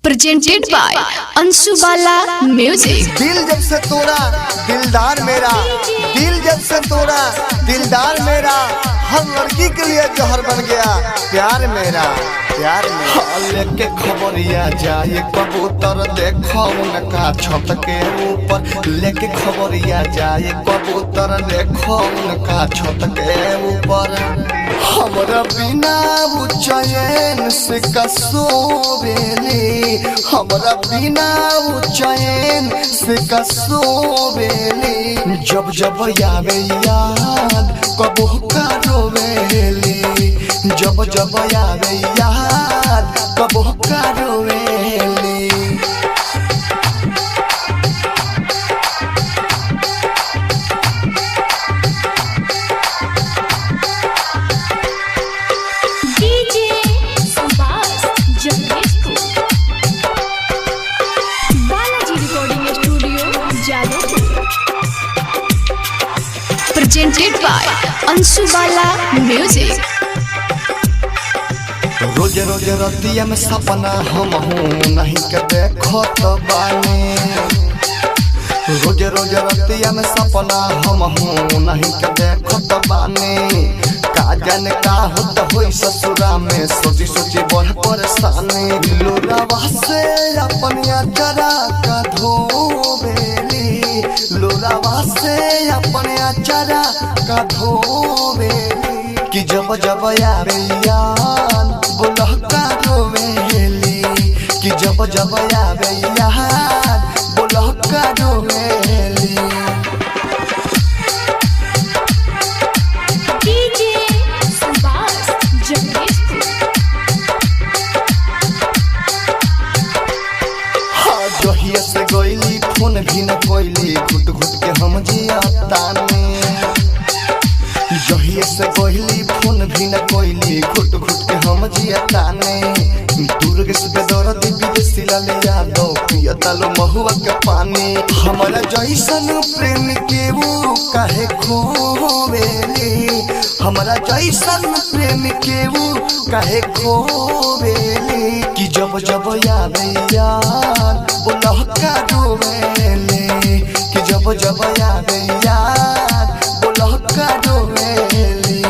Presented by Anshu बाला music. दिल जब से तोड़ा दिलदार मेरा, दिल जब से तोड़ा दिलदार मेरा, हर लड़की के लिए जहर बन गया प्यार मेरा, प्यार मेरा। लेके खबरिया जाए कबूतर देखो उनका छत के ऊपर, लेके खबरिया जाए कबूतर देखो उनका छत के ऊपर। हमरा बिना वो चैन से कसोबेली, हमरा बिना वो चैन से कसोबेली। जब जब आवे याद कबो करोवेली, जब जब आवे याद कबो करोवेली। प्रेजेंटेड बाय अंशु बाला म्यूजिक। रोज रोज रतिया में सपना हम हूँ नहीं के देखो तो बानी, रोज रोज रतिया में सपना हम हूँ नहीं के देखो तो बानी। का जाने का होता होई ससुरा में, सोची सोची बढ़ परेशानी। लोरावा से अपनिया जरा का धोबेली, लोरावा से अपनिया जरा का धोबेली। कि जब जब आवे याद बोलह का रोवेली, कि जब जब आवे याद बोलह का रोवेली। जहिया से गईली फोन भी न कोइली, घुट घुट के हम जियातानी। जहिया से गईली फोन भी न कोइली, घुट घुट के हम जियातानी। दुर्ग से बेदर्द विदेशी लाले यादव पियता लो महुआ के पानी। हमारा जैसन प्रेम के वो काहे खोवेली, हमारा जैसन प्रेम के वो काहे खोवेली। कि जब जब आवे याद बोलह का रोवेली, कि जब जब आवे याद बोलह का रोवेली।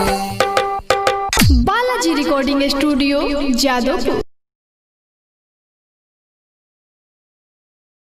Balaji recording studio Jadavpur.